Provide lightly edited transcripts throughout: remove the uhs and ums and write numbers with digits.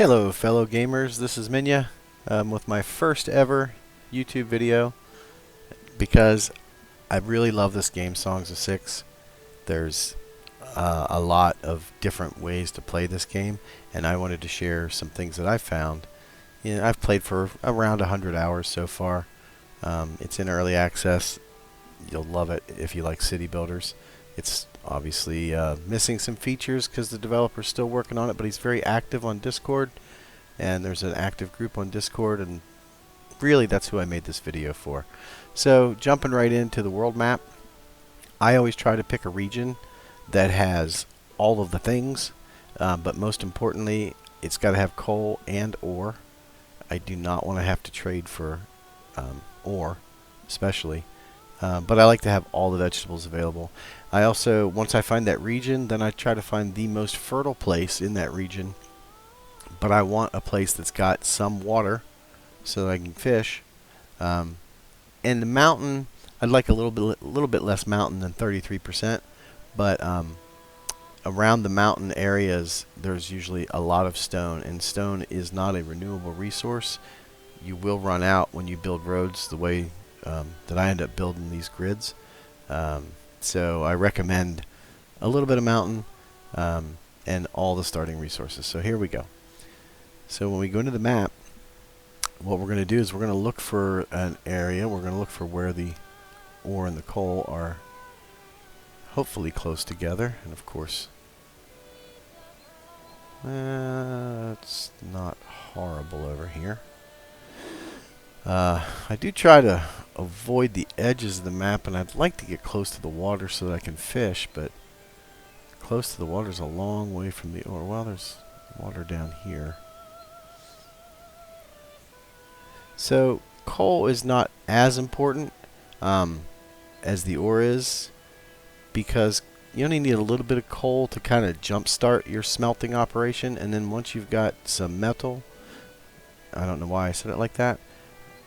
Hello fellow gamers, this is Minya with my first ever YouTube video because I really love this game, Songs of Six. There's a lot of different ways to play this game, and I wanted to share some things that I found. I've played for around 100 hours so far. It's in early access. You'll love it if you like city builders. It's obviously missing some features because the developer's still working on it, but he's very active on Discord, and there's an active group on Discord, and really that's who I made this video for. So jumping right into the world map, I always try to pick a region that has all of the things, but most importantly, it's got to have coal and ore. I do not want to have to trade for ore, especially. But I like to have all the vegetables available. I also, once I find that region, then I try to find the most fertile place in that region. But I want a place that's got some water so that I can fish. And the mountain, I'd like a little bit less mountain than 33%. But around the mountain areas, there's usually a lot of stone, and stone is not a renewable resource. You will run out when you build roads the way that I end up building these grids. So I recommend a little bit of mountain and all the starting resources. So here we go. So when we go into the map, what we're going to do is we're going to look for an area. We're going to look for where the ore and the coal are hopefully close together. And of course, it's not horrible over here. I do try to avoid the edges of the map, and I'd like to get close to the water so that I can fish, but close to the water is a long way from the ore. Well, there's water down here. So coal is not as important as the ore is, because you only need a little bit of coal to kind of jumpstart your smelting operation, and then once you've got some metal, I don't know why I said it like that,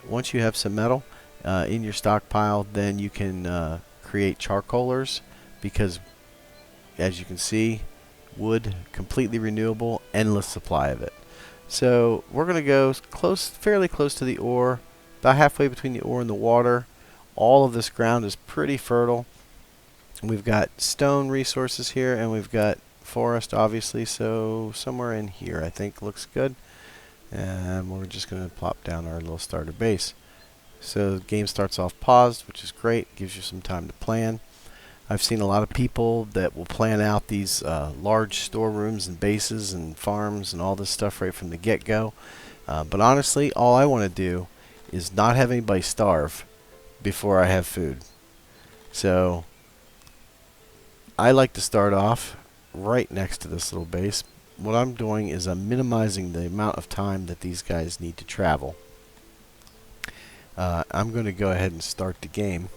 once you have some metal in your stockpile, then you can create charcoalers, because as you can see, wood, completely renewable, endless supply of it. So we're going to go fairly close to the ore, about halfway between the ore and the water. All of this ground is pretty fertile. We've got stone resources here, and we've got forest, obviously, so somewhere in here I think looks good. And we're just going to plop down our little starter base. So the game starts off paused, which is great, gives you some time to plan. I've seen a lot of people that will plan out these large storerooms and bases and farms and all this stuff right from the get-go. But honestly, all I want to do is not have anybody starve before I have food. So I like to start off right next to this little base. What I'm doing is I'm minimizing the amount of time that these guys need to travel. I'm going to go ahead and start the game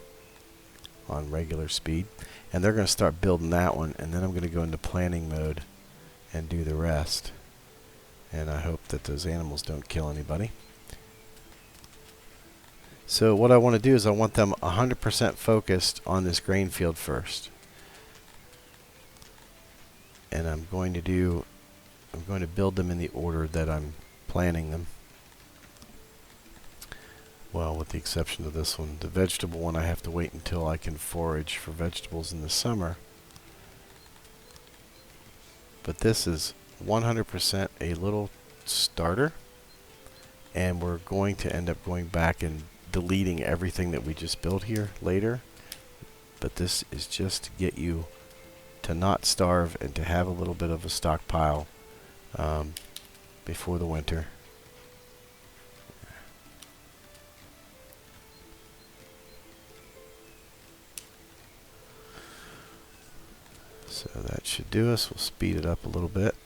on regular speed, and they're going to start building that one, and then I'm going to go into planning mode and do the rest. And I hope that those animals don't kill anybody. So what I want to do is I want them 100% focused on this grain field first. And I'm going to build them in the order that I'm planning them. Well, with the exception of this one. The vegetable one, I have to wait until I can forage for vegetables in the summer. But this is 100% a little starter. And we're going to end up going back and deleting everything that we just built here later. But this is just to get you to not starve and to have a little bit of a stockpile before the winter. So that should do us. We'll speed it up a little bit.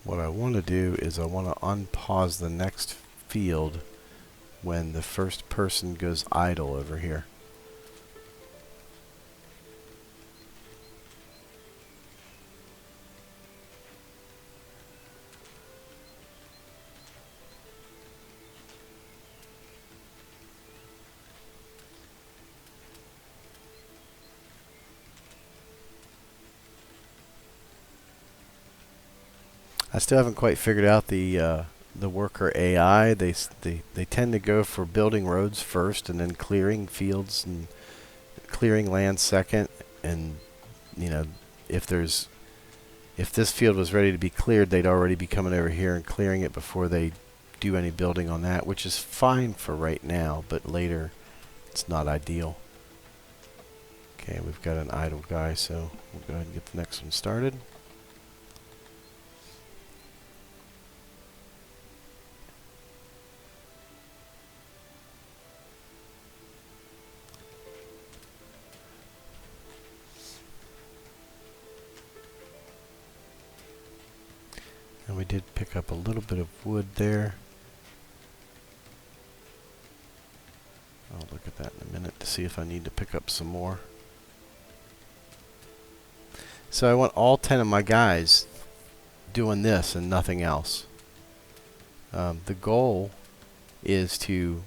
What I want to do is I want to unpause the next field when the first person goes idle over here. I still haven't quite figured out the worker AI. They tend to go for building roads first, and then clearing fields and clearing land second. And you know, if there's if this field was ready to be cleared, they'd already be coming over here and clearing it before they do any building on that, which is fine for right now, but later it's not ideal. Okay, we've got an idle guy, so we'll go ahead and get the next one started. And we did pick up a little bit of wood there. I'll look at that in a minute to see if I need to pick up some more. So I want all 10 of my guys doing this and nothing else. The goal is to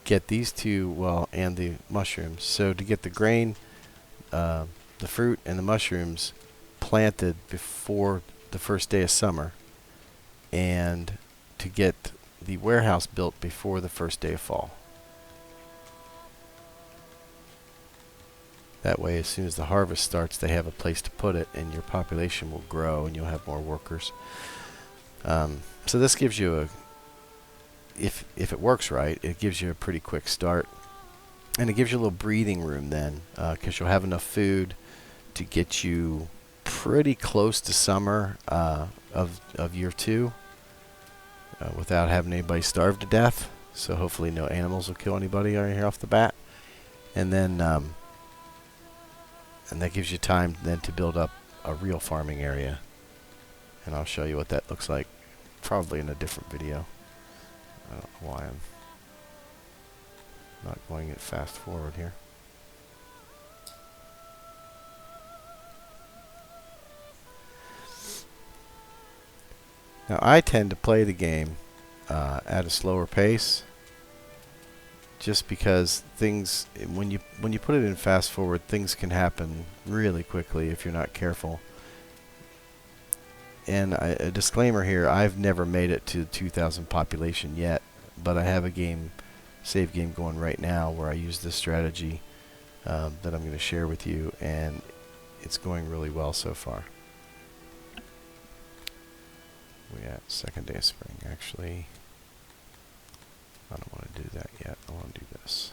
get these two, well, and the mushrooms. So to get the grain, the fruit, and the mushrooms planted before the first day of summer, and to get the warehouse built before the first day of fall. That way, as soon as the harvest starts, they have a place to put it, and your population will grow, and you'll have more workers. So this gives you a, if it works right, it gives you a pretty quick start, and it gives you a little breathing room then, because you'll have enough food to get you pretty close to summer of year 2, without having anybody starve to death. So hopefully no animals will kill anybody right here off the bat, and then and that gives you time then to build up a real farming area, and I'll show you what that looks like probably in a different video. I don't know why I'm not going it fast forward here. Now I tend to play the game at a slower pace, just because things, when you put it in fast forward, things can happen really quickly if you're not careful. And a disclaimer here, I've never made it to 2,000 population yet, but I have a save game going right now where I use this strategy that I'm going to share with you, and it's going really well so far. We're at second day of spring, actually. I don't want to do that yet. I want to do this.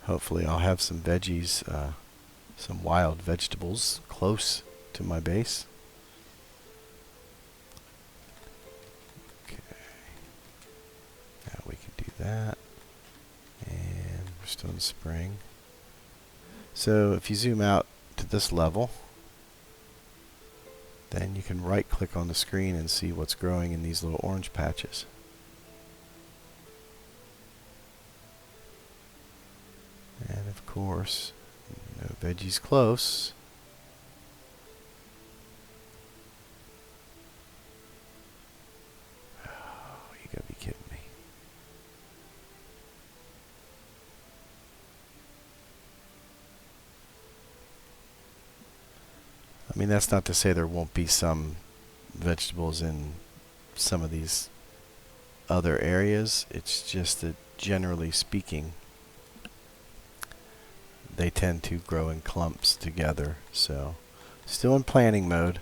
Hopefully I'll have some veggies, some wild vegetables close to my base. Okay. Now we can do that. And we're still in spring. So if you zoom out to this level, then you can right click on the screen and see what's growing in these little orange patches. And of course, no veggies close. Oh, you gotta be kidding me. I mean, that's not to say there won't be some vegetables in some of these other areas. It's just that generally speaking, they tend to grow in clumps together. So still in planning mode.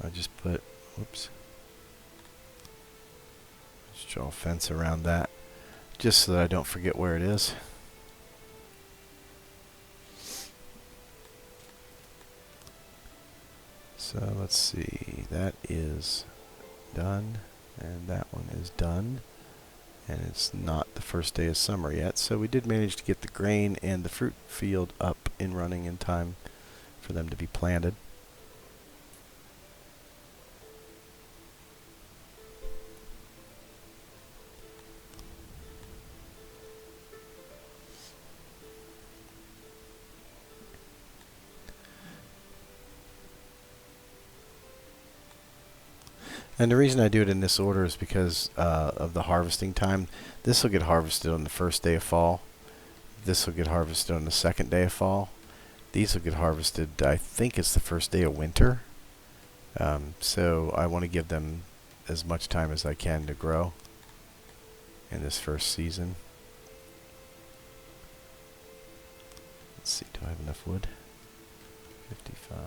I just put, whoops, just draw a fence around that just so that I don't forget where it is. So let's see, that is done, and that one is done, and it's not the first day of summer yet, so we did manage to get the grain and the fruit field up and running in time for them to be planted. And the reason I do it in this order is because of the harvesting time. This will get harvested on the first day of fall. This will get harvested on the second day of fall. These will get harvested, I think it's the first day of winter. So I want to give them as much time as I can to grow in this first season. Let's see, do I have enough wood? 55.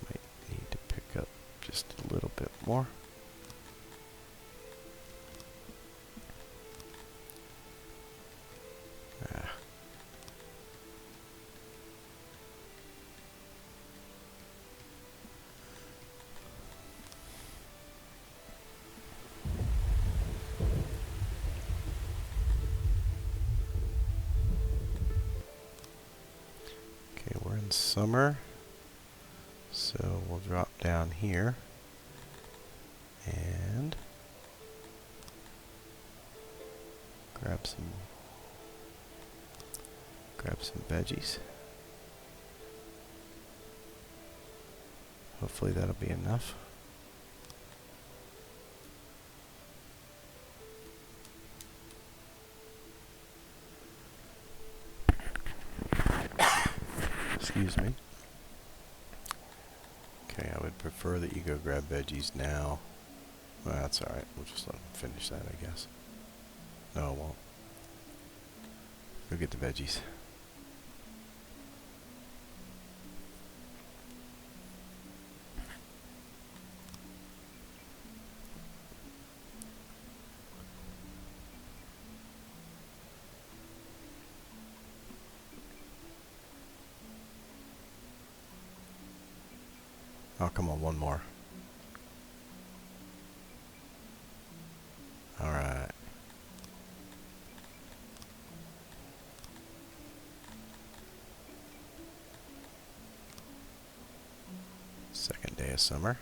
Might need to pick up just a little bit more. Okay, we're in summer, so we'll drop down here and grab some veggies. Hopefully that'll be enough. Excuse me. Okay, I would prefer that you go grab veggies now. Well, that's alright. We'll just let them finish that, I guess. No, it won't. Go get the veggies. Oh, come on, one more. Alright. Second day of summer.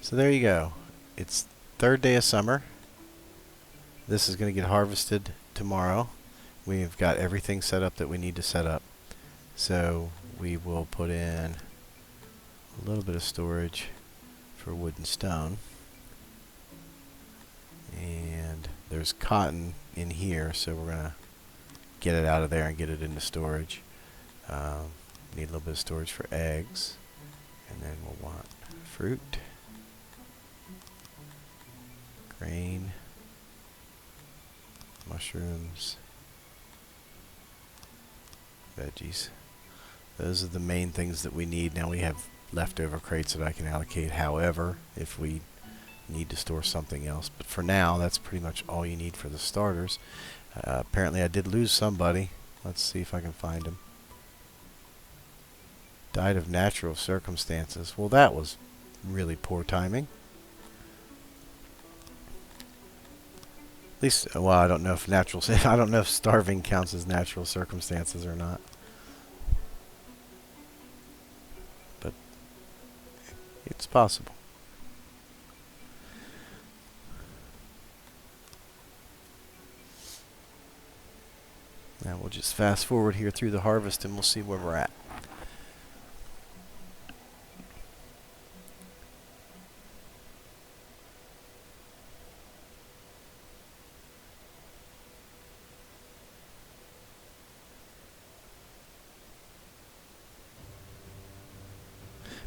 So there you go. It's third day of summer. This is going to get harvested tomorrow. We've got everything set up that we need to set up. So we will put in a little bit of storage for wood and stone. And there's cotton in here, so we're going to get it out of there and get it into storage. Need a little bit of storage for eggs. And then we'll want fruit, grain, mushrooms, veggies. Those are the main things that we need. Now we have leftover crates that I can allocate, however, if we need to store something else. But for now, that's pretty much all you need for the starters. Apparently I did lose somebody. Let's see if I can find him. Died of natural circumstances. Well, that was really poor timing. At least, well, I don't know if I don't know if starving counts as natural circumstances or not. But it's possible. Now we'll just fast forward here through the harvest and we'll see where we're at.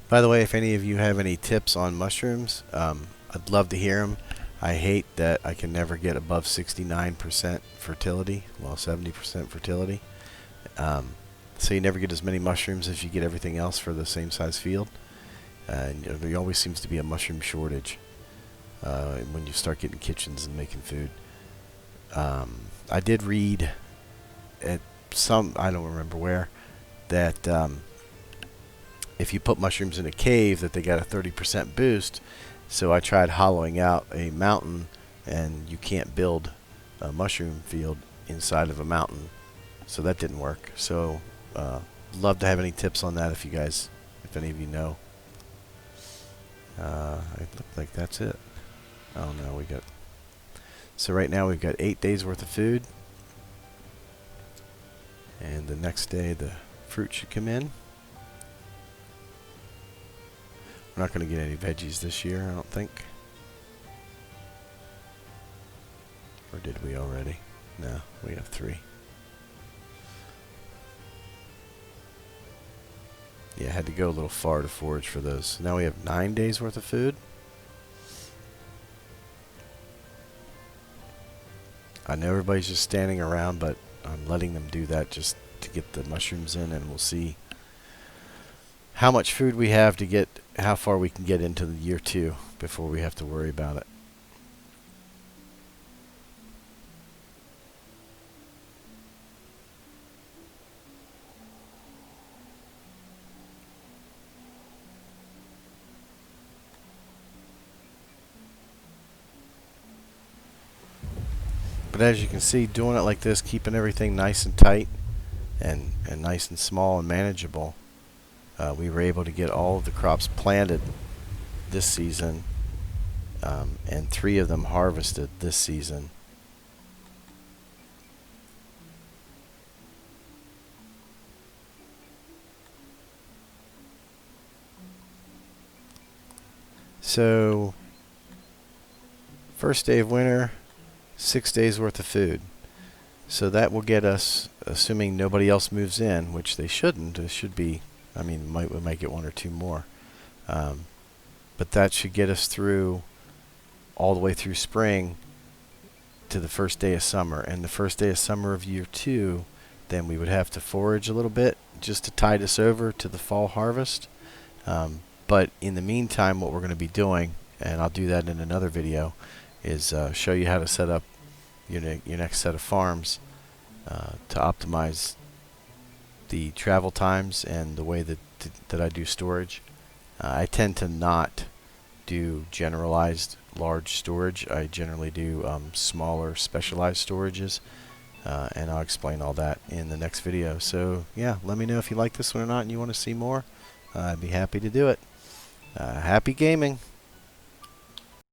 By the way, if any of you have any tips on mushrooms, I'd love to hear them. I hate that I can never get above 69% fertility, well, 70% fertility. So you never get as many mushrooms as you get everything else for the same size field. And there always seems to be a mushroom shortage when you start getting kitchens and making food. I did read at I don't remember where, that if you put mushrooms in a cave that they got a 30% boost. So I tried hollowing out a mountain, and you can't build a mushroom field inside of a mountain. So that didn't work. So love to have any tips on that if any of you know. It looked like that's it. Oh no, so right now we've got 8 days worth of food. And the next day the fruit should come in. We're not going to get any veggies this year, I don't think. Or did we already? No, we have 3. Yeah, I had to go a little far to forage for those. So now we have 9 days worth of food. I know everybody's just standing around, but I'm letting them do that just to get the mushrooms in, and we'll see how much food we have to get, how far we can get into the year 2 before we have to worry about it. But as you can see, doing it like this, keeping everything nice and tight and nice and small and manageable, we were able to get all of the crops planted this season, and 3 of them harvested this season. So, first day of winter, 6 days worth of food. So that will get us, assuming nobody else moves in, which they shouldn't. It should be, I mean, we might get 1 or 2 more. But that should get us through all the way through spring to the first day of summer. And the first day of summer of year 2, then we would have to forage a little bit just to tide us over to the fall harvest. But in the meantime, what we're going to be doing, and I'll do that in another video, is show you how to set up your next set of farms to optimize the travel times and the way that I do storage. I tend to not do generalized large storage. I generally do smaller specialized storages, and I'll explain all that in the next video. So yeah, let me know if you like this one or not and you want to see more. I'd be happy to do it. Happy gaming!